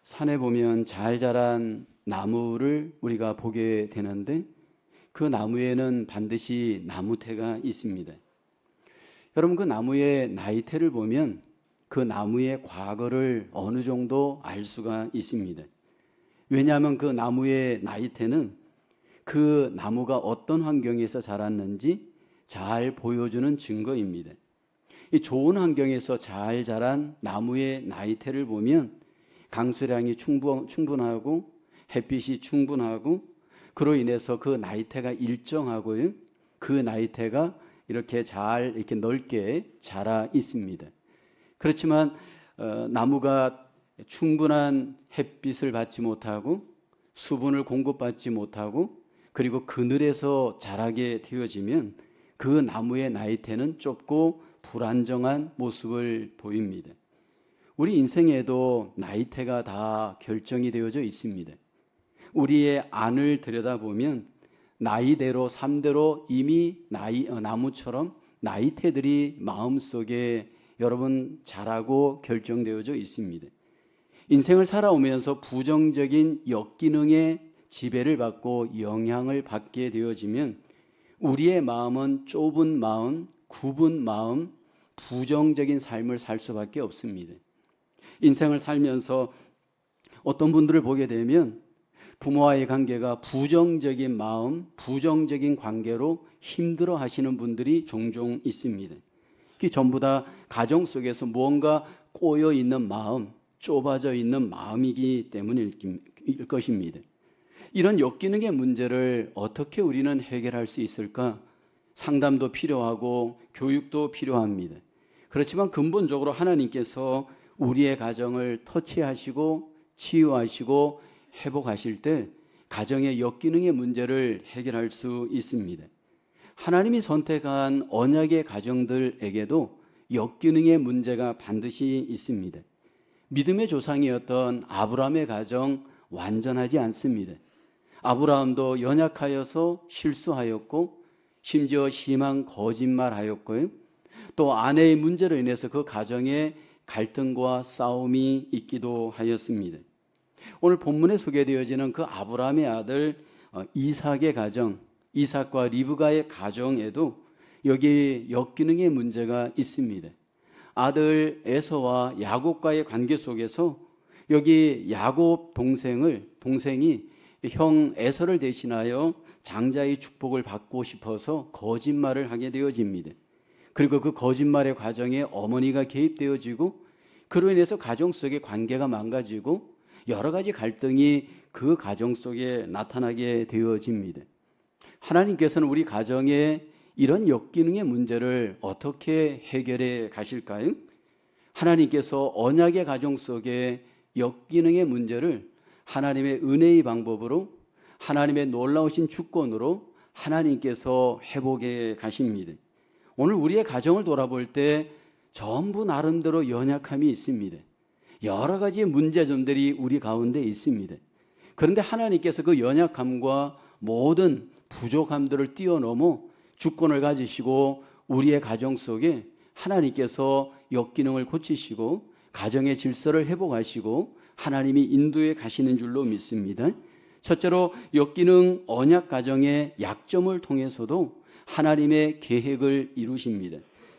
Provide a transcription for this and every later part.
산에 보면 잘 자란 나무를 우리가 보게 되는데 그 나무에는 반드시 나무태가 있습니다. 여러분, 그 나무의 나이테를 보면 그 나무의 과거를 어느 정도 알 수가 있습니다. 왜냐하면 그 나무의 나이테는 그 나무가 어떤 환경에서 자랐는지 잘 보여주는 증거입니다. 이 좋은 환경에서 잘 자란 나무의 나이테를 보면 강수량이 충분하고 햇빛이 충분하고 그로 인해서 그 나이테가 일정하고요. 그 나이테가 이렇게 넓게 자라 있습니다. 그렇지만 나무가 충분한 햇빛을 받지 못하고 수분을 공급받지 못하고 그리고 그늘에서 자라게 되어지면 그 나무의 나이테는 좁고 불안정한 모습을 보입니다. 우리 인생에도 나이테가 다 결정이 되어져 있습니다. 우리의 안을 들여다보면 나이대로 삶대로 이미 나무처럼 나이테들이 마음속에 여러분 자라고 결정되어져 있습니다. 인생을 살아오면서 부정적인 역기능의 지배를 받고 영향을 받게 되어지면 우리의 마음은 좁은 마음, 굽은 마음, 부정적인 삶을 살 수밖에 없습니다. 인생을 살면서 어떤 분들을 보게 되면 부모와의 관계가 부정적인 마음, 부정적인 관계로 힘들어 하시는 분들이 종종 있습니다. 그게 전부 다 가정 속에서 무언가 꼬여 있는 마음, 좁아져 있는 마음이기 때문일 것입니다. 이런 역기능의 문제를 어떻게 우리는 해결할 수 있을까? 상담도 필요하고 교육도 필요합니다. 그렇지만 근본적으로 하나님께서 우리의 가정을 터치하시고 치유하시고 회복하실 때 가정의 역기능의 문제를 해결할 수 있습니다. 하나님이 선택한 언약의 가정들에게도 역기능의 문제가 반드시 있습니다. 믿음의 조상이었던 아브라함의 가정 완전하지 않습니다. 아브라함도 연약하여서 실수하였고 심지어 심한 거짓말하였고요. 또 아내의 문제로 인해서 그 가정에 갈등과 싸움이 있기도 하였습니다. 오늘 본문에 소개되어지는 그 아브라함의 아들 이삭의 가정, 이삭과 리브가의 가정에도 여기 역기능의 문제가 있습니다. 아들 에서와 야곱과의 관계 속에서 여기 야곱 동생이 형 에서를 대신하여 장자의 축복을 받고 싶어서 거짓말을 하게 되어집니다. 그리고 그 거짓말의 과정에 어머니가 개입되어지고 그로 인해서 가정 속의 관계가 망가지고 여러 가지 갈등이 그 가정 속에 나타나게 되어집니다. 하나님께서는 우리 가정에 이런 역기능의 문제를 어떻게 해결해 가실까요? 하나님께서 언약의 가정 속에 역기능의 문제를 하나님의 은혜의 방법으로 하나님의 놀라우신 주권으로 하나님께서 회복해 가십니다. 오늘 우리의 가정을 돌아볼 때 전부 나름대로 연약함이 있습니다. 여러 가지 문제점들이 우리 가운데 있습니다. 그런데 하나님께서 그 연약함과 모든 부족함들을 뛰어넘어 주권을 가지시고 우리의 가정 속에 하나님께서 역기능을 고치시고 가정의 질서를 회복하시고 하나님이 인도해 가시는 줄로 믿습니다. 첫째로 역기능 언약 가정의 약점을 통해서도 하나님의 계획을 이루십니다.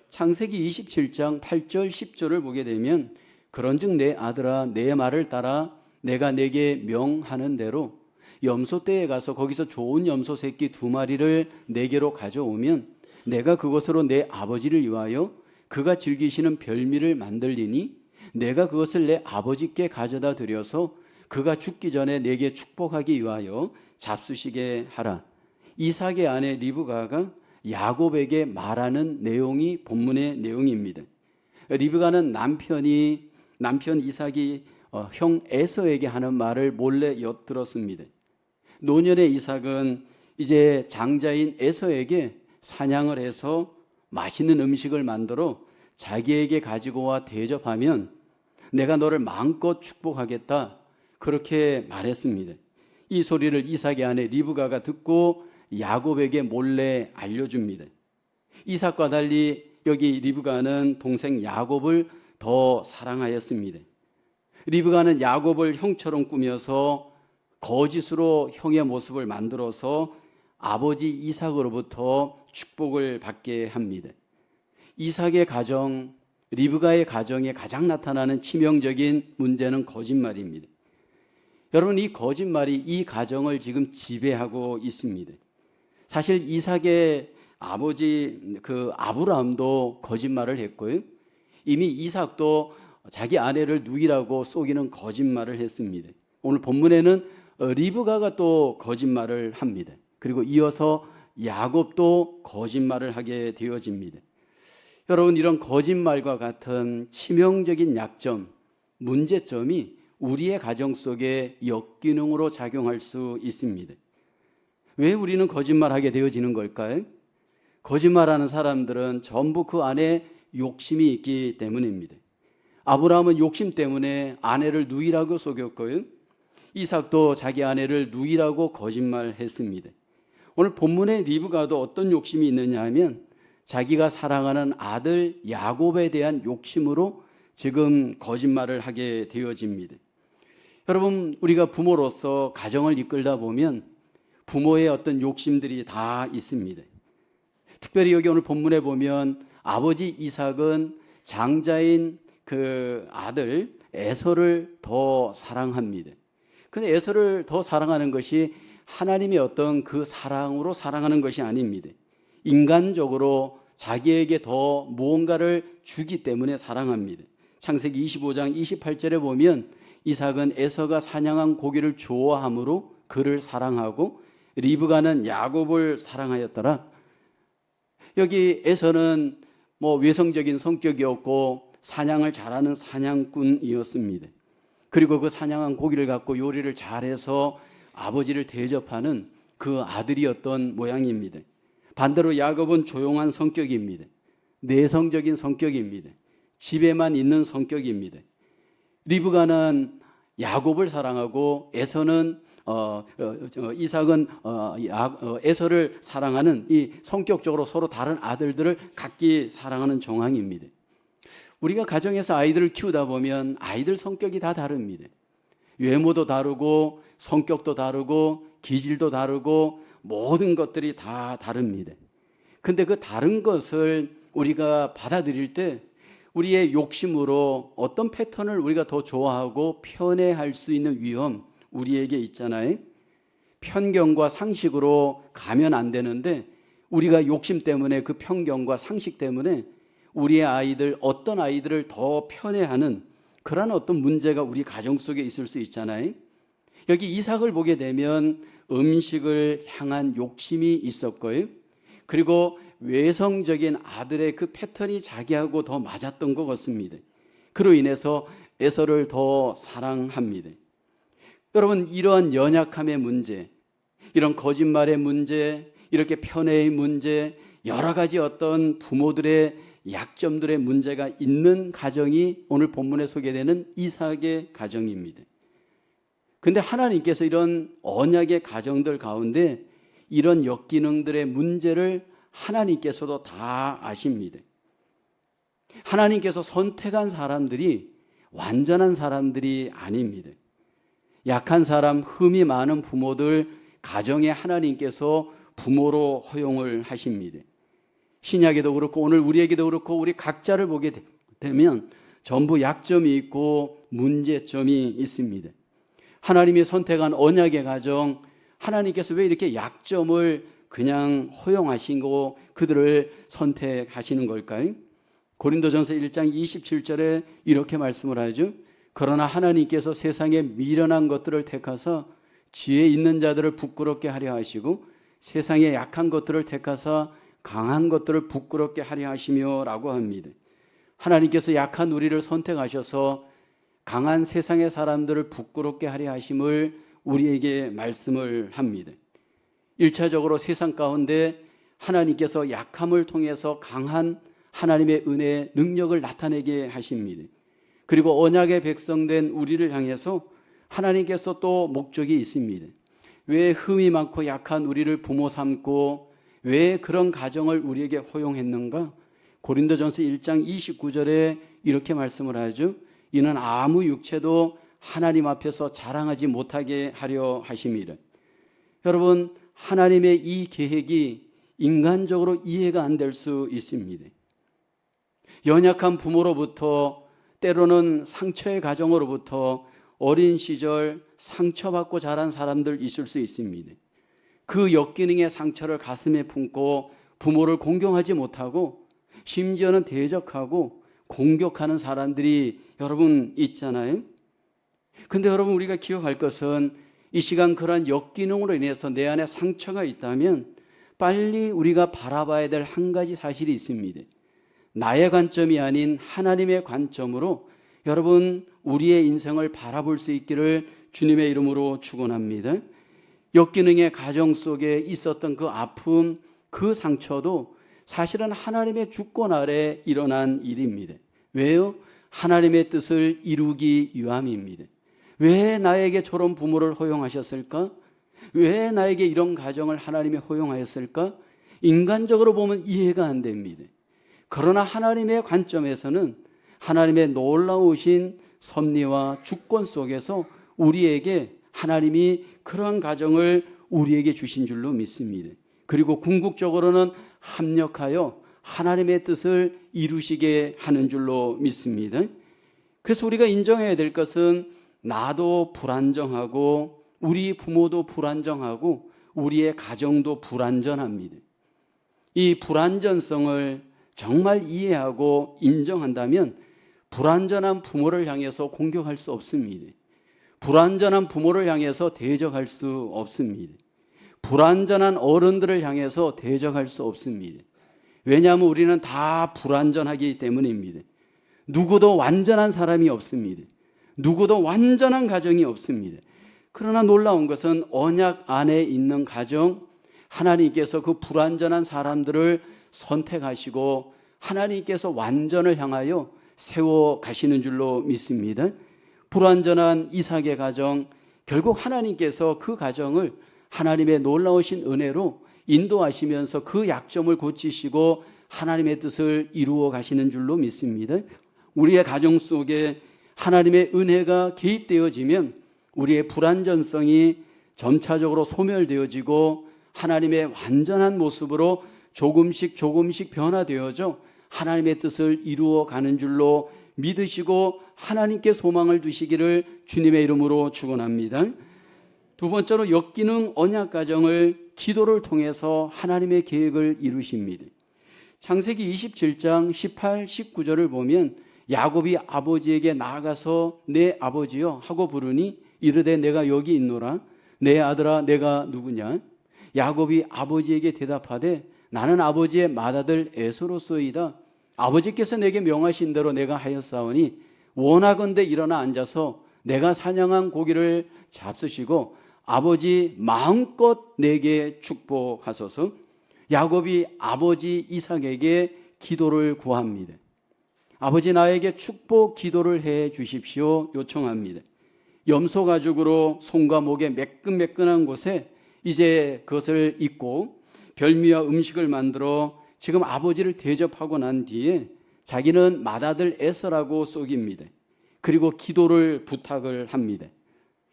창세기 27장 8절 10절을 보게 되면 그런즉 내 아들아 내 말을 따라 내가 내게 명하는 대로 염소떼에 가서 거기서 좋은 염소 새끼 2마리를 내게로 가져오면 내가 그것으로 내 아버지를 위하여 그가 즐기시는 별미를 만들리니 내가 그것을 내 아버지께 가져다 드려서 그가 죽기 전에 내게 축복하기 위하여 잡수시게 하라. 이삭의 아내 리브가가 야곱에게 말하는 내용이 본문의 내용입니다. 리브가는 남편 이삭이 형 에서에게 하는 말을 몰래 엿들었습니다. 노년의 이삭은 이제 장자인 에서에게 사냥을 해서 맛있는 음식을 만들어 자기에게 가지고 와 대접하면 내가 너를 마음껏 축복하겠다 그렇게 말했습니다. 이 소리를 이삭의 아내 리브가가 듣고 야곱에게 몰래 알려줍니다. 이삭과 달리 여기 리브가는 동생 야곱을 더 사랑하였습니다. 리브가는 야곱을 형처럼 꾸며서 거짓으로 형의 모습을 만들어서 아버지 이삭으로부터 축복을 받게 합니다. 이삭의 가정, 리브가의 가정에 가장 나타나는 치명적인 문제는 거짓말입니다. 여러분, 이 거짓말이 이 가정을 지금 지배하고 있습니다. 사실 이삭의 아버지 아브라함도 거짓말을 했고요. 이미 이삭도 자기 아내를 누이라고 속이는 거짓말을 했습니다. 오늘 본문에는 리브가가 또 거짓말을 합니다. 그리고 이어서 야곱도 거짓말을 하게 되어집니다. 여러분, 이런 거짓말과 같은 치명적인 약점, 문제점이 우리의 가정 속에 역기능으로 작용할 수 있습니다. 왜 우리는 거짓말하게 되어지는 걸까요? 거짓말하는 사람들은 전부 그 안에 욕심이 있기 때문입니다. 아브라함은 욕심 때문에 아내를 누이라고 속였고요. 이삭도 자기 아내를 누이라고 거짓말했습니다. 오늘 본문의 리브가도 어떤 욕심이 있느냐 하면 자기가 사랑하는 아들 야곱에 대한 욕심으로 지금 거짓말을 하게 되어집니다. 여러분, 우리가 부모로서 가정을 이끌다 보면 부모의 어떤 욕심들이 다 있습니다. 특별히 여기 오늘 본문에 보면 아버지 이삭은 장자인 그 아들 에서를 더 사랑합니다. 근데 에서를 더 사랑하는 것이 하나님의 어떤 그 사랑으로 사랑하는 것이 아닙니다. 인간적으로 자기에게 더 무언가를 주기 때문에 사랑합니다. 창세기 25장 28절에 보면 이삭은 에서가 사냥한 고기를 좋아함으로 그를 사랑하고 리브가는 야곱을 사랑하였더라. 여기 에서는 외성적인 성격이었고 사냥을 잘하는 사냥꾼이었습니다. 그리고 그 사냥한 고기를 갖고 요리를 잘해서 아버지를 대접하는 그 아들이었던 모양입니다. 반대로 야곱은 조용한 성격입니다. 내성적인 성격입니다. 집에만 있는 성격입니다. 리브가는 야곱을 사랑하고 이삭은 에서를 사랑하는 이 성격적으로 서로 다른 아들들을 각기 사랑하는 정황입니다. 우리가 가정에서 아이들을 키우다 보면 아이들 성격이 다 다릅니다. 외모도 다르고 성격도 다르고 기질도 다르고 모든 것들이 다 다릅니다. 근데 그 다른 것을 우리가 받아들일 때 우리의 욕심으로 어떤 패턴을 우리가 더 좋아하고 편애할 수 있는 위험 우리에게 있잖아요. 편견과 상식으로 가면 안 되는데 우리가 욕심 때문에 그 편견과 상식 때문에 우리의 아이들, 어떤 아이들을 더 편애하는 그런 어떤 문제가 우리 가정 속에 있을 수 있잖아요. 여기 이삭을 보게 되면 음식을 향한 욕심이 있었고요. 그리고 외성적인 아들의 그 패턴이 자기하고 더 맞았던 것 같습니다. 그로 인해서 에서를 더 사랑합니다. 여러분, 이러한 연약함의 문제, 이런 거짓말의 문제, 이렇게 편애의 문제, 여러 가지 어떤 부모들의 약점들의 문제가 있는 가정이 오늘 본문에 소개되는 이삭의 가정입니다. 근데 하나님께서 이런 언약의 가정들 가운데 이런 역기능들의 문제를 하나님께서도 다 아십니다. 하나님께서 선택한 사람들이 완전한 사람들이 아닙니다. 약한 사람, 흠이 많은 부모들 가정에 하나님께서 부모로 허용을 하십니다. 신약에도 그렇고 오늘 우리에게도 그렇고 우리 각자를 보게 되면 전부 약점이 있고 문제점이 있습니다. 하나님이 선택한 언약의 가정, 하나님께서 왜 이렇게 약점을 그냥 허용하시고 그들을 선택하시는 걸까요? 고린도전서 1장 27절에 이렇게 말씀을 하죠. 그러나 하나님께서 세상에 미련한 것들을 택하사 지혜 있는 자들을 부끄럽게 하려 하시고 세상에 약한 것들을 택하사 강한 것들을 부끄럽게 하려 하시며 라고 합니다. 하나님께서 약한 우리를 선택하셔서 강한 세상의 사람들을 부끄럽게 하려 하심을 우리에게 말씀을 합니다. 1차적으로 세상 가운데 하나님께서 약함을 통해서 강한 하나님의 은혜의 능력을 나타내게 하십니다. 그리고 언약의 백성된 우리를 향해서 하나님께서 또 목적이 있습니다. 왜 흠이 많고 약한 우리를 부모 삼고 왜 그런 가정을 우리에게 허용했는가? 고린도전서 1장 29절에 이렇게 말씀을 하죠. 이는 아무 육체도 하나님 앞에서 자랑하지 못하게 하려 하심이라. 여러분, 하나님의 이 계획이 인간적으로 이해가 안 될 수 있습니다. 연약한 부모로부터, 때로는 상처의 가정으로부터 어린 시절 상처받고 자란 사람들 있을 수 있습니다. 그 역기능의 상처를 가슴에 품고 부모를 공경하지 못하고 심지어는 대적하고 공격하는 사람들이 여러분 있잖아요. 근데 여러분, 우리가 기억할 것은 이 시간 그러한 역기능으로 인해서 내 안에 상처가 있다면 빨리 우리가 바라봐야 될 한 가지 사실이 있습니다. 나의 관점이 아닌 하나님의 관점으로 여러분, 우리의 인생을 바라볼 수 있기를 주님의 이름으로 축원합니다. 역기능의 가정 속에 있었던 그 아픔, 그 상처도 사실은 하나님의 주권 아래 일어난 일입니다. 왜요? 하나님의 뜻을 이루기 위함입니다. 왜 나에게 저런 부모를 허용하셨을까? 왜 나에게 이런 가정을 하나님이 허용하였을까? 인간적으로 보면 이해가 안 됩니다. 그러나 하나님의 관점에서는 하나님의 놀라우신 섭리와 주권 속에서 우리에게 하나님이 그러한 가정을 우리에게 주신 줄로 믿습니다. 그리고 궁극적으로는 합력하여 하나님의 뜻을 이루시게 하는 줄로 믿습니다. 그래서 우리가 인정해야 될 것은 나도 불안정하고 우리 부모도 불안정하고 우리의 가정도 불안전합니다. 이 불안전성을 정말 이해하고 인정한다면 불안전한 부모를 향해서 공격할 수 없습니다. 불안전한 부모를 향해서 대적할 수 없습니다. 불안전한 어른들을 향해서 대적할 수 없습니다. 왜냐하면 우리는 다 불안전하기 때문입니다. 누구도 완전한 사람이 없습니다. 누구도 완전한 가정이 없습니다. 그러나 놀라운 것은 언약 안에 있는 가정, 하나님께서 그 불완전한 사람들을 선택하시고 하나님께서 완전을 향하여 세워 가시는 줄로 믿습니다. 불완전한 이삭의 가정, 결국 하나님께서 그 가정을 하나님의 놀라우신 은혜로 인도하시면서 그 약점을 고치시고 하나님의 뜻을 이루어 가시는 줄로 믿습니다. 우리의 가정 속에 하나님의 은혜가 개입되어지면 우리의 불완전성이 점차적으로 소멸되어지고 하나님의 완전한 모습으로 조금씩 변화되어져 하나님의 뜻을 이루어 가는 줄로 믿으시고 하나님께 소망을 두시기를 주님의 이름으로 축원합니다. 두 번째로 역기능 언약 가정을 기도를 통해서 하나님의 계획을 이루십니다. 창세기 27장 18, 19절을 보면 야곱이 아버지에게 나아가서 내 아버지여 하고 부르니 이르되 내가 여기 있노라. 내 아들아 내가 누구냐? 야곱이 아버지에게 대답하되 나는 아버지의 맏아들 에서로소이다. 아버지께서 내게 명하신 대로 내가 하였사오니 원하건대 일어나 앉아서 내가 사냥한 고기를 잡수시고 아버지 마음껏 내게 축복하소서. 야곱이 아버지 이삭에게 기도를 구합니다. 아버지 나에게 축복 기도를 해 주십시오 요청합니다. 염소 가죽으로 손과 목에 매끈매끈한 곳에 이제 그것을 입고 별미와 음식을 만들어 지금 아버지를 대접하고 난 뒤에 자기는 맏아들 에서라고 속입니다. 그리고 기도를 부탁을 합니다.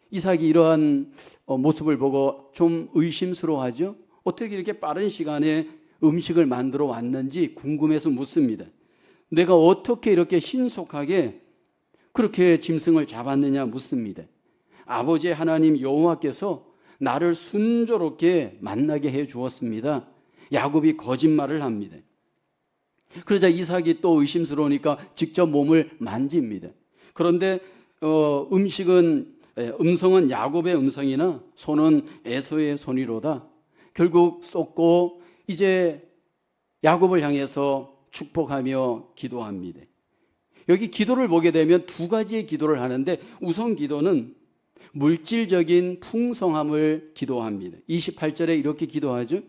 이삭이 이러한 모습을 보고 좀 의심스러워하죠. 어떻게 이렇게 빠른 시간에 음식을 만들어 왔는지 궁금해서 묻습니다. 내가 어떻게 이렇게 신속하게 그렇게 짐승을 잡았느냐 묻습니다. 아버지 하나님 여호와께서 나를 순조롭게 만나게 해 주었습니다. 야곱이 거짓말을 합니다. 그러자 이삭이 또 의심스러우니까 직접 몸을 만집니다. 그런데 음성은 야곱의 음성이나 손은 에서의 손이로다. 결국 쏟고 이제 야곱을 향해서 축복하며 기도합니다. 여기 기도를 보게 되면 두 가지의 기도를 하는데 우선 기도는 물질적인 풍성함을 기도합니다. 28절에 이렇게 기도하죠.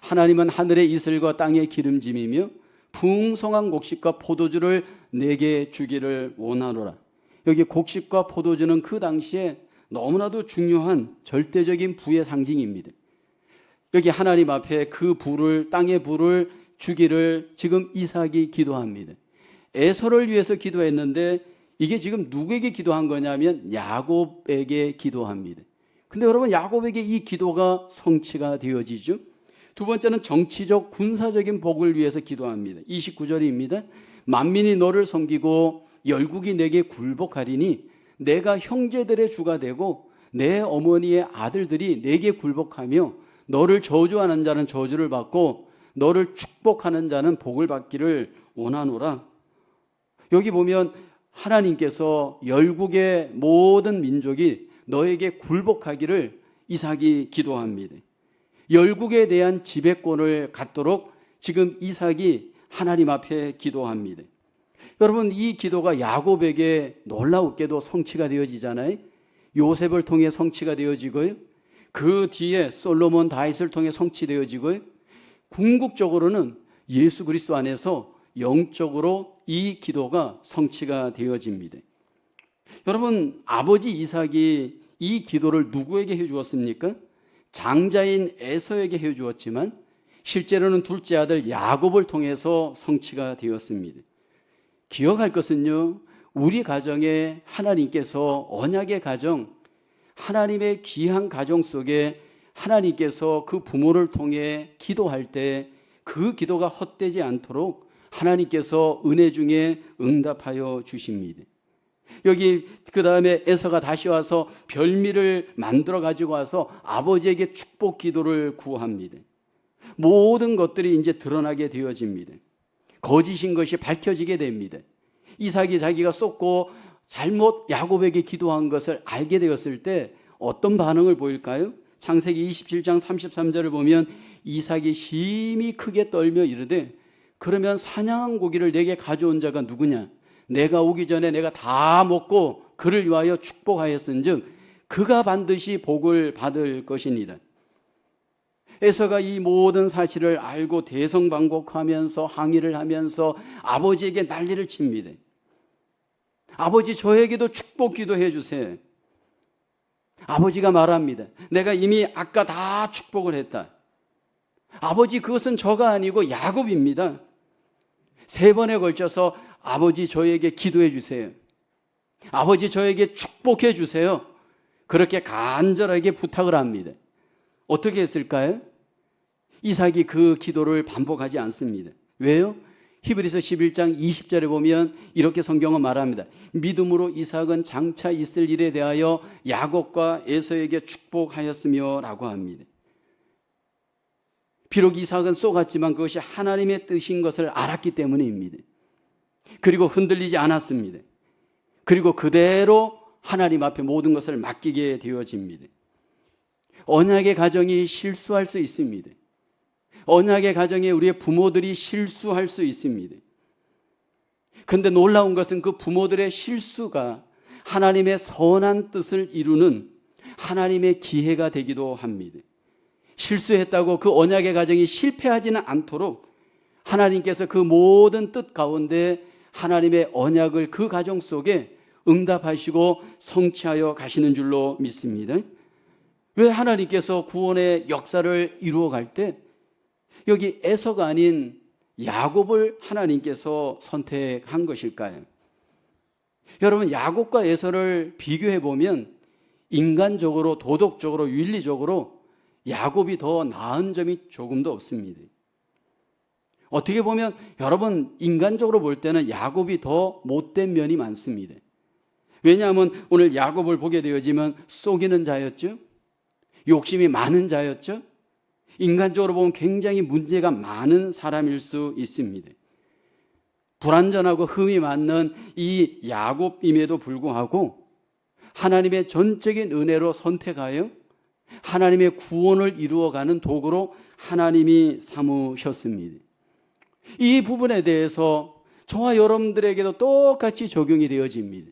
하나님은 하늘의 이슬과 땅의 기름짐이며 풍성한 곡식과 포도주를 내게 주기를 원하노라. 여기 곡식과 포도주는 그 당시에 너무나도 중요한 절대적인 부의 상징입니다. 여기 하나님 앞에 그 부를, 땅의 부를 주기를 지금 이삭이 기도합니다. 에서를 위해서 기도했는데 이게 지금 누구에게 기도한 거냐면 야곱에게 기도합니다. 근데 여러분, 야곱에게 이 기도가 성취가 되어지죠. 두 번째는 정치적 군사적인 복을 위해서 기도합니다. 29절입니다. 만민이 너를 섬기고 열국이 내게 굴복하리니 내가 형제들의 주가 되고 내 어머니의 아들들이 내게 굴복하며 너를 저주하는 자는 저주를 받고 너를 축복하는 자는 복을 받기를 원하노라. 여기 보면 하나님께서 열국의 모든 민족이 너에게 굴복하기를 이삭이 기도합니다. 열국에 대한 지배권을 갖도록 지금 이삭이 하나님 앞에 기도합니다. 여러분, 이 기도가 야곱에게 놀라웠게도 성취가 되어지잖아요. 요셉을 통해 성취가 되어지고요. 그 뒤에 솔로몬, 다윗을 통해 성취되어지고요. 궁극적으로는 예수 그리스도 안에서 영적으로 이 기도가 성취가 되어집니다. 여러분, 아버지 이삭이 이 기도를 누구에게 해주었습니까? 장자인 에서에게 해주었지만 실제로는 둘째 아들 야곱을 통해서 성취가 되었습니다. 기억할 것은요, 우리 가정에 하나님께서 언약의 가정, 하나님의 귀한 가정 속에 하나님께서 그 부모를 통해 기도할 때 그 기도가 헛되지 않도록 하나님께서 은혜 중에 응답하여 주십니다. 여기 그 다음에 에서가 다시 와서 별미를 만들어 가지고 와서 아버지에게 축복 기도를 구합니다. 모든 것들이 이제 드러나게 되어집니다. 거짓인 것이 밝혀지게 됩니다. 이삭이 자기가 쏟고 잘못 야곱에게 기도한 것을 알게 되었을 때 어떤 반응을 보일까요? 창세기 27장 33절을 보면 이삭이 심히 크게 떨며 이르되 그러면 사냥한 고기를 내게 가져온 자가 누구냐? 내가 오기 전에 내가 다 먹고 그를 위하여 축복하였은즉 그가 반드시 복을 받을 것이니라. 에서가 이 모든 사실을 알고 대성방곡하면서 항의를 하면서 아버지에게 난리를 칩니다. 아버지, 저에게도 축복 기도해 주세요. 아버지가 말합니다. 내가 이미 아까 다 축복을 했다. 아버지, 그것은 저가 아니고 야곱입니다. 3번에 걸쳐서 아버지, 저에게 기도해 주세요. 아버지, 저에게 축복해 주세요. 그렇게 간절하게 부탁을 합니다. 어떻게 했을까요? 이삭이 그 기도를 반복하지 않습니다. 왜요? 히브리서 11장 20절에 보면 이렇게 성경은 말합니다. 믿음으로 이삭은 장차 있을 일에 대하여 야곱과 에서에게 축복하였으며 라고 합니다. 비록 이삭은 쏘갔지만 그것이 하나님의 뜻인 것을 알았기 때문입니다. 그리고 흔들리지 않았습니다. 그리고 그대로 하나님 앞에 모든 것을 맡기게 되어집니다. 언약의 가정이 실수할 수 있습니다. 언약의 가정에 우리의 부모들이 실수할 수 있습니다. 그런데 놀라운 것은 그 부모들의 실수가 하나님의 선한 뜻을 이루는 하나님의 기회가 되기도 합니다. 실수했다고 그 언약의 가정이 실패하지는 않도록 하나님께서 그 모든 뜻 가운데 하나님의 언약을 그 가정 속에 응답하시고 성취하여 가시는 줄로 믿습니다. 왜 하나님께서 구원의 역사를 이루어 갈 때 여기 에서가 아닌 야곱을 하나님께서 선택한 것일까요? 여러분, 야곱과 에서를 비교해 보면 인간적으로, 도덕적으로, 윤리적으로 야곱이 더 나은 점이 조금도 없습니다. 어떻게 보면 여러분, 인간적으로 볼 때는 야곱이 더 못된 면이 많습니다. 왜냐하면 오늘 야곱을 보게 되어지면 속이는 자였죠. 욕심이 많은 자였죠. 인간적으로 보면 굉장히 문제가 많은 사람일 수 있습니다. 불완전하고 흠이 많는 이 야곱임에도 불구하고 하나님의 전적인 은혜로 선택하여 하나님의 구원을 이루어가는 도구로 하나님이 삼으셨습니다. 이 부분에 대해서 저와 여러분들에게도 똑같이 적용이 되어집니다.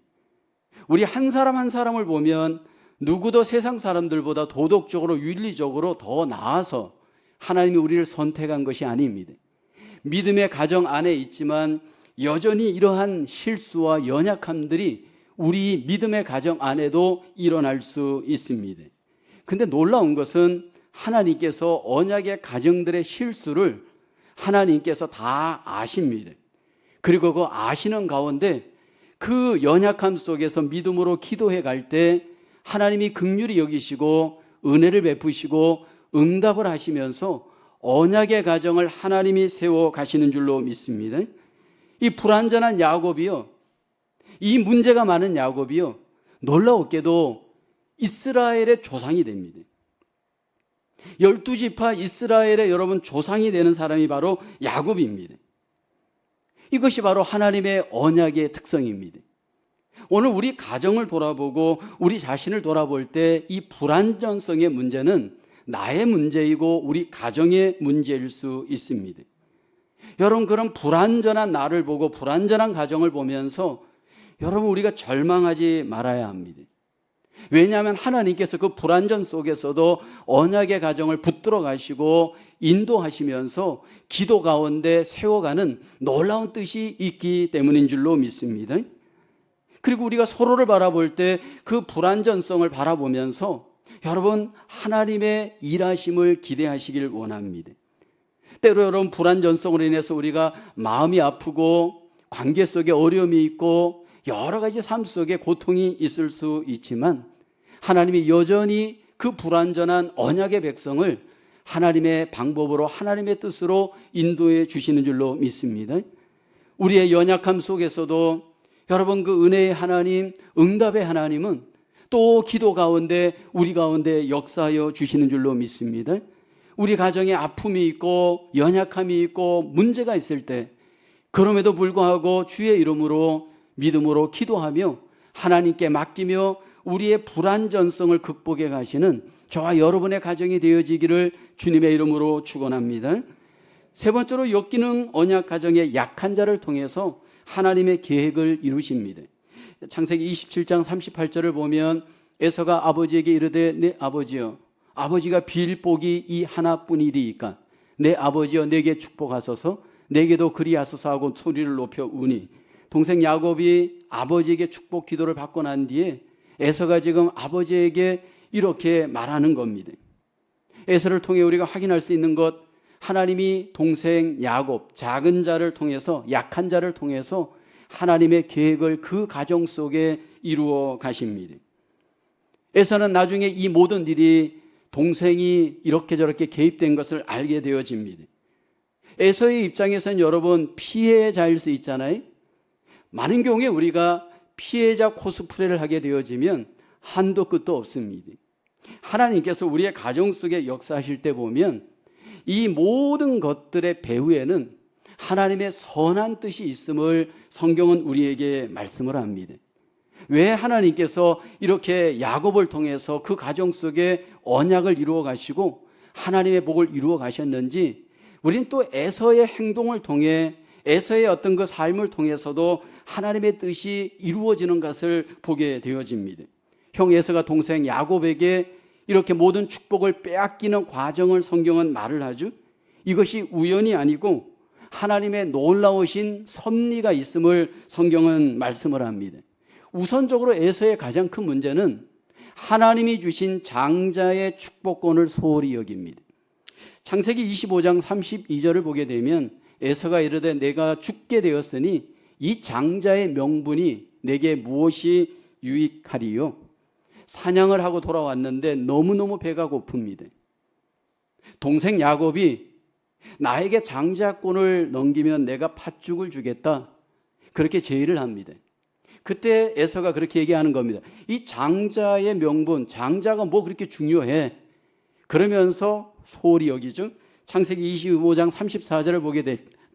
우리 한 사람 한 사람을 보면 누구도 세상 사람들보다 도덕적으로, 윤리적으로 더 나아서 하나님이 우리를 선택한 것이 아닙니다. 믿음의 가정 안에 있지만 여전히 이러한 실수와 연약함들이 우리 믿음의 가정 안에도 일어날 수 있습니다. 근데 놀라운 것은 하나님께서 언약의 가정들의 실수를 하나님께서 다 아십니다. 그리고 그 아시는 가운데 그 그 연약함 속에서 믿음으로 기도해 갈 때 하나님이 긍휼히 여기시고 은혜를 베푸시고 응답을 하시면서 언약의 가정을 하나님이 세워 가시는 줄로 믿습니다. 이 불완전한 야곱이요, 이 문제가 많은 야곱이요, 놀라웠게도 이스라엘의 조상이 됩니다. 12지파 이스라엘의 여러분 조상이 되는 사람이 바로 야곱입니다. 이것이 바로 하나님의 언약의 특성입니다. 오늘 우리 가정을 돌아보고 우리 자신을 돌아볼 때 이 불완전성의 문제는 나의 문제이고 우리 가정의 문제일 수 있습니다. 여러분, 그런 불완전한 나를 보고 불완전한 가정을 보면서 여러분, 우리가 절망하지 말아야 합니다. 왜냐하면 하나님께서 그 불완전 속에서도 언약의 가정을 붙들어 가시고 인도하시면서 기도 가운데 세워가는 놀라운 뜻이 있기 때문인 줄로 믿습니다. 그리고 우리가 서로를 바라볼 때 그 불완전성을 바라보면서 여러분, 하나님의 일하심을 기대하시길 원합니다. 때로 여러분, 불완전성으로 인해서 우리가 마음이 아프고 관계 속에 어려움이 있고 여러 가지 삶 속에 고통이 있을 수 있지만 하나님이 여전히 그 불완전한 언약의 백성을 하나님의 방법으로 하나님의 뜻으로 인도해 주시는 줄로 믿습니다. 우리의 연약함 속에서도 여러분, 그 은혜의 하나님, 응답의 하나님은 또 기도 가운데 우리 가운데 역사하여 주시는 줄로 믿습니다. 우리 가정에 아픔이 있고 연약함이 있고 문제가 있을 때 그럼에도 불구하고 주의 이름으로 믿음으로 기도하며 하나님께 맡기며 우리의 불완전성을 극복해 가시는 저와 여러분의 가정이 되어지기를 주님의 이름으로 축원합니다. 세 번째로 역기능 언약 가정의 약한 자를 통해서 하나님의 계획을 이루십니다. 창세기 27장 38절을 보면 에서가 아버지에게 이르되 내 아버지여, 아버지가 빌 복이 이 하나뿐이리이까 내 아버지여 내게 축복하소서, 내게도 그리하소서 하고 소리를 높여 우니, 동생 야곱이 아버지에게 축복 기도를 받고 난 뒤에 에서가 지금 아버지에게 이렇게 말하는 겁니다. 에서를 통해 우리가 확인할 수 있는 것, 하나님이 동생 야곱, 작은 자를 통해서, 약한 자를 통해서 하나님의 계획을 그 가정 속에 이루어 가십니다. 에서는 나중에 이 모든 일이 동생이 이렇게 저렇게 개입된 것을 알게 되어집니다. 에서의 입장에서는 여러분, 피해자일 수 있잖아요. 많은 경우에 우리가 피해자 코스프레를 하게 되어지면 한도 끝도 없습니다. 하나님께서 우리의 가정 속에 역사하실 때 보면 이 모든 것들의 배후에는 하나님의 선한 뜻이 있음을 성경은 우리에게 말씀을 합니다. 왜 하나님께서 이렇게 야곱을 통해서 그 가정 속에 언약을 이루어 가시고 하나님의 복을 이루어 가셨는지 우리는 또 에서의 행동을 통해, 에서의 어떤 그 삶을 통해서도 하나님의 뜻이 이루어지는 것을 보게 되어집니다. 형 에서가 동생 야곱에게 이렇게 모든 축복을 빼앗기는 과정을 성경은 말을 하죠. 이것이 우연이 아니고 하나님의 놀라우신 섭리가 있음을 성경은 말씀을 합니다. 우선적으로 에서의 가장 큰 문제는 하나님이 주신 장자의 축복권을 소홀히 여깁니다. 창세기 25장 32절을 보게 되면 에서가 이르되 내가 죽게 되었으니 이 장자의 명분이 내게 무엇이 유익하리요? 사냥을 하고 돌아왔는데 너무너무 배가 고픕니다. 동생 야곱이 나에게 장자권을 넘기면 내가 팥죽을 주겠다, 그렇게 제의를 합니다. 그때 에서가 그렇게 얘기하는 겁니다. 이 장자의 명분, 장자가 뭐 그렇게 중요해? 그러면서 소홀히 여기죠. 창세기 25장 34절을 보게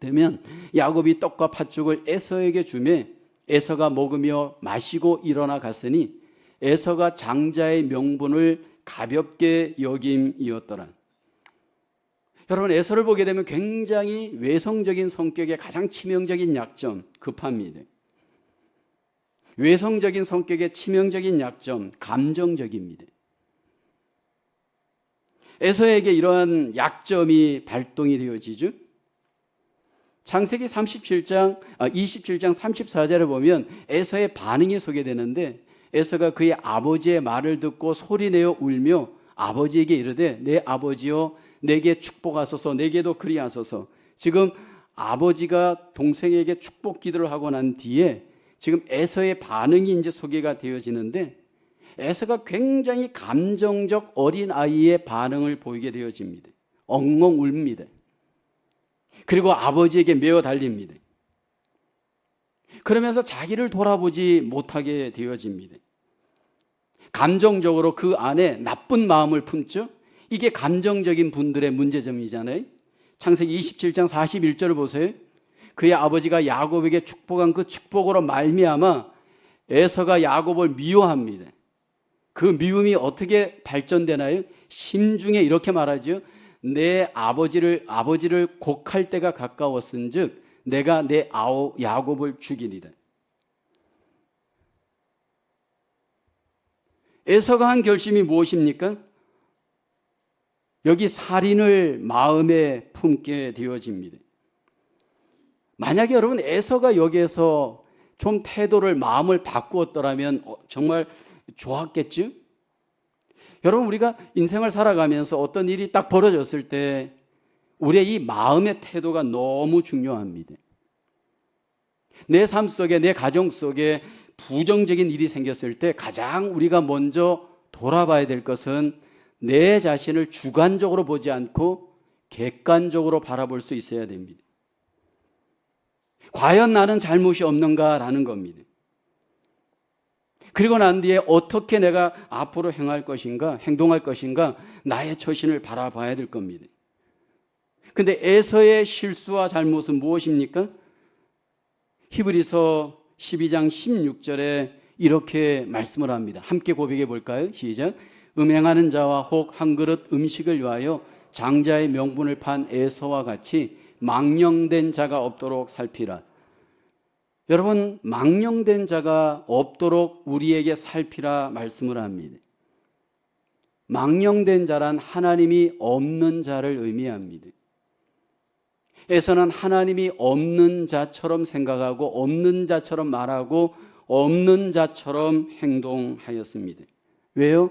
되면 야곱이 떡과 팥죽을 에서에게 주매 에서가 먹으며 마시고 일어나 갔으니 에서가 장자의 명분을 가볍게 여김이었더라. 여러분, 에서를 보게 되면 굉장히 외성적인 성격의 가장 치명적인 약점, 급합니다. 외성적인 성격의 치명적인 약점, 감정적입니다. 에서에게 이러한 약점이 발동이 되어지죠. 창세기 27장 34절을 보면 에서의 반응이 소개되는데 에서가 그의 아버지의 말을 듣고 소리내어 울며 아버지에게 이르되 내 아버지여 내게 축복하소서, 내게도 그리하소서. 지금 아버지가 동생에게 축복 기도를 하고 난 뒤에 지금 에서의 반응이 이제 소개가 되어지는데 에서가 굉장히 감정적 어린아이의 반응을 보이게 되어집니다. 엉엉 울입니다. 그리고 아버지에게 메어 달립니다. 그러면서 자기를 돌아보지 못하게 되어집니다. 감정적으로 그 안에 나쁜 마음을 품죠. 이게 감정적인 분들의 문제점이잖아요. 창세기 27장 41절을 보세요. 그의 아버지가 야곱에게 축복한 그 축복으로 말미암아 에서가 야곱을 미워합니다. 그 미움이 어떻게 발전되나요? 심중에 이렇게 말하죠. 내 아버지를 곡할 때가 가까웠은즉 내가 내 아우 야곱을 죽이리라. 에서가 한 결심이 무엇입니까? 여기 살인을 마음에 품게 되어집니다. 만약에 여러분 에서가 여기에서 좀 태도를 마음을 바꾸었더라면 정말 좋았겠죠? 여러분 우리가 인생을 살아가면서 어떤 일이 딱 벌어졌을 때 우리의 이 마음의 태도가 너무 중요합니다. 내 삶 속에 내 가정 속에 부정적인 일이 생겼을 때 가장 우리가 먼저 돌아봐야 될 것은 내 자신을 주관적으로 보지 않고 객관적으로 바라볼 수 있어야 됩니다. 과연 나는 잘못이 없는가라는 겁니다. 그리고 난 뒤에 어떻게 내가 앞으로 행동할 것인가 나의 처신을 바라봐야 될 겁니다. 근데 에서의 실수와 잘못은 무엇입니까? 히브리서 12장 16절에 이렇게 말씀을 합니다. 함께 고백해 볼까요? 시작. 음행하는 자와 혹 한 그릇 음식을 위하여 장자의 명분을 판 에서와 같이 망령된 자가 없도록 살피라. 여러분, 망령된 자가 없도록 우리에게 살피라 말씀을 합니다. 망령된 자란 하나님이 없는 자를 의미합니다. 에서는 하나님이 없는 자처럼 생각하고 없는 자처럼 말하고 없는 자처럼 행동하였습니다. 왜요?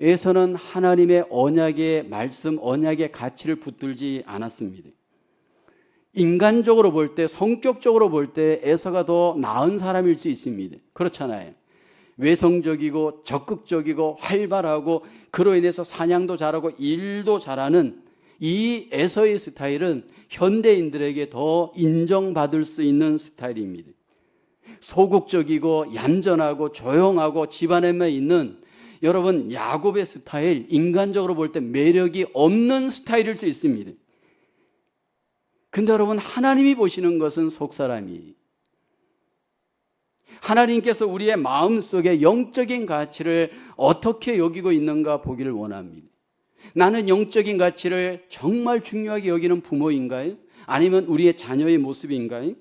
에서는 하나님의 언약의 말씀, 언약의 가치를 붙들지 않았습니다. 인간적으로 볼 때, 성격적으로 볼 때 에서가 더 나은 사람일 수 있습니다. 그렇잖아요. 외성적이고 적극적이고 활발하고 그로 인해서 사냥도 잘하고 일도 잘하는 이 에서의 스타일은 현대인들에게 더 인정받을 수 있는 스타일입니다. 소극적이고 얌전하고 조용하고 집안에만 있는 여러분 야곱의 스타일, 인간적으로 볼 때 매력이 없는 스타일일 수 있습니다. 근데 여러분 하나님이 보시는 것은 속사람이, 하나님께서 우리의 마음속에 영적인 가치를 어떻게 여기고 있는가 보기를 원합니다. 나는 영적인 가치를 정말 중요하게 여기는 부모인가요? 아니면 우리의 자녀의 모습인가요?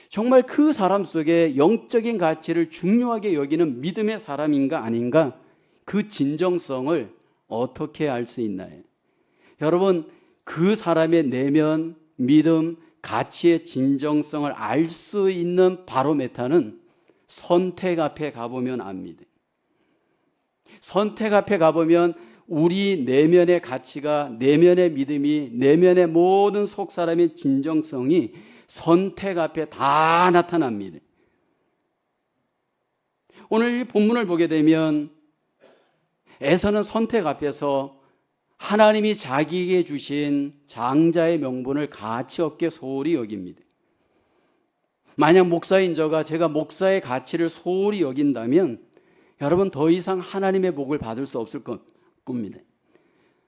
정말 그 사람 속에 영적인 가치를 중요하게 여기는 믿음의 사람인가 아닌가? 그 진정성을 어떻게 알 수 있나요? 여러분, 그 사람의 내면, 믿음, 가치의 진정성을 알 수 있는 바로메타는 선택 앞에 가보면 압니다. 선택 앞에 가보면 우리 내면의 가치가, 내면의 믿음이, 내면의 모든 속사람의 진정성이 선택 앞에 다 나타납니다. 오늘 이 본문을 보게 되면 에서는 선택 앞에서 하나님이 자기에게 주신 장자의 명분을 가치 없게 소홀히 여깁니다. 만약 목사인 제가 목사의 가치를 소홀히 여긴다면 여러분 더 이상 하나님의 복을 받을 수 없을 겁니다.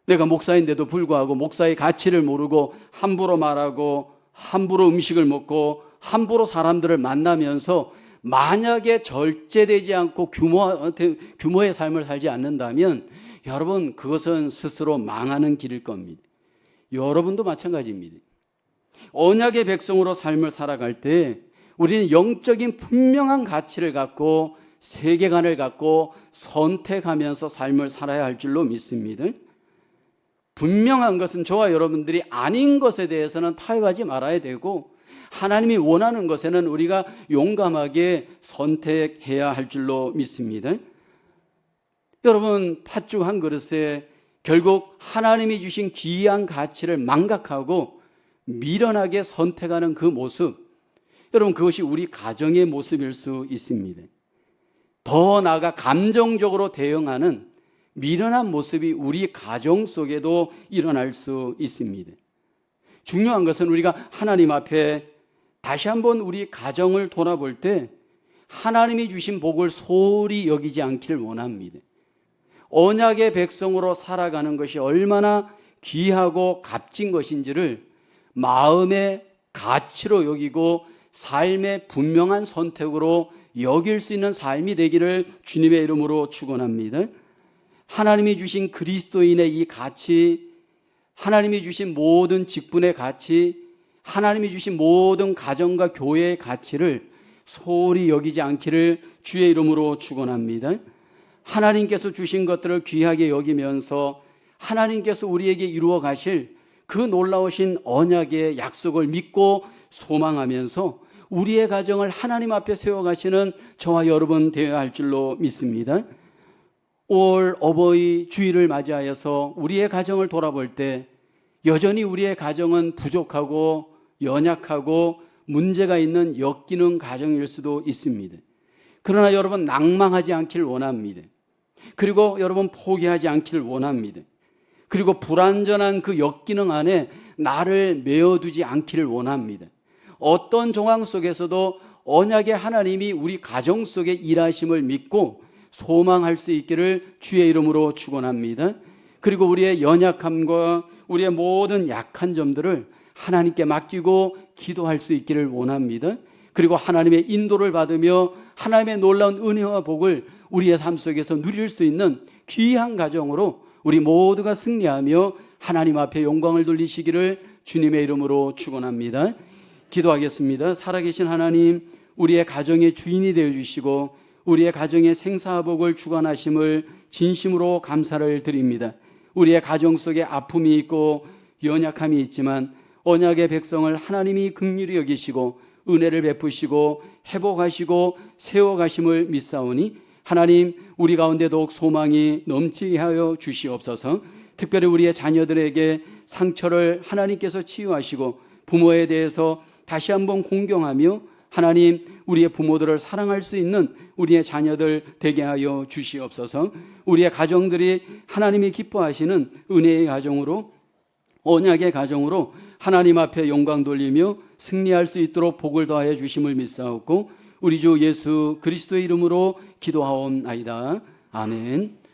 내가 목사인데도 불구하고 목사의 가치를 모르고 함부로 말하고 함부로 음식을 먹고 함부로 사람들을 만나면서 만약에 절제되지 않고 규모의 삶을 살지 않는다면 여러분 그것은 스스로 망하는 길일 겁니다. 여러분도 마찬가지입니다. 언약의 백성으로 삶을 살아갈 때 우리는 영적인 분명한 가치를 갖고 세계관을 갖고 선택하면서 삶을 살아야 할 줄로 믿습니다. 분명한 것은 저와 여러분들이 아닌 것에 대해서는 타협하지 말아야 되고 하나님이 원하는 것에는 우리가 용감하게 선택해야 할 줄로 믿습니다. 여러분, 팥죽 한 그릇에 결국 하나님이 주신 귀한 가치를 망각하고 미련하게 선택하는 그 모습, 여러분, 그것이 우리 가정의 모습일 수 있습니다. 더 나아가 감정적으로 대응하는 미련한 모습이 우리 가정 속에도 일어날 수 있습니다. 중요한 것은 우리가 하나님 앞에 다시 한번 우리 가정을 돌아볼 때 하나님이 주신 복을 소홀히 여기지 않기를 원합니다. 언약의 백성으로 살아가는 것이 얼마나 귀하고 값진 것인지를 마음의 가치로 여기고 삶의 분명한 선택으로 여길 수 있는 삶이 되기를 주님의 이름으로 축원합니다. 하나님이 주신 그리스도인의 이 가치, 하나님이 주신 모든 직분의 가치, 하나님이 주신 모든 가정과 교회의 가치를 소홀히 여기지 않기를 주의 이름으로 축원합니다. 하나님께서 주신 것들을 귀하게 여기면서 하나님께서 우리에게 이루어 가실 그 놀라우신 언약의 약속을 믿고 소망하면서 우리의 가정을 하나님 앞에 세워가시는 저와 여러분 되어야 할 줄로 믿습니다. 올 어버이 주일을 맞이하여서 우리의 가정을 돌아볼 때 여전히 우리의 가정은 부족하고 연약하고 문제가 있는 역기능 가정일 수도 있습니다. 그러나 여러분, 낭망하지 않기를 원합니다. 그리고 여러분, 포기하지 않기를 원합니다. 그리고 불완전한 그 역기능 안에 나를 메어두지 않기를 원합니다. 어떤 정황 속에서도 언약의 하나님이 우리 가정 속에 일하심을 믿고 소망할 수 있기를 주의 이름으로 축원합니다. 그리고 우리의 연약함과 우리의 모든 약한 점들을 하나님께 맡기고 기도할 수 있기를 원합니다. 그리고 하나님의 인도를 받으며 하나님의 놀라운 은혜와 복을 우리의 삶 속에서 누릴 수 있는 귀한 가정으로 우리 모두가 승리하며 하나님 앞에 영광을 돌리시기를 주님의 이름으로 축원합니다. 기도하겠습니다. 살아계신 하나님, 우리의 가정의 주인이 되어주시고 우리의 가정의 생사복을 주관하심을 진심으로 감사를 드립니다. 우리의 가정 속에 아픔이 있고 연약함이 있지만 언약의 백성을 하나님이 긍휼히 여기시고 은혜를 베푸시고 회복하시고 세워가심을 믿사오니 하나님, 우리 가운데 더욱 소망이 넘치게 하여 주시옵소서. 특별히 우리의 자녀들에게 상처를 하나님께서 치유하시고 부모에 대해서 다시 한번 공경하며 하나님, 우리의 부모들을 사랑할 수 있는 우리의 자녀들 되게 하여 주시옵소서. 우리의 가정들이 하나님이 기뻐하시는 은혜의 가정으로, 언약의 가정으로 하나님 앞에 영광 돌리며 승리할 수 있도록 복을 더하여 주심을 믿사옵고 우리 주 예수 그리스도의 이름으로 기도하옵나이다. 아멘.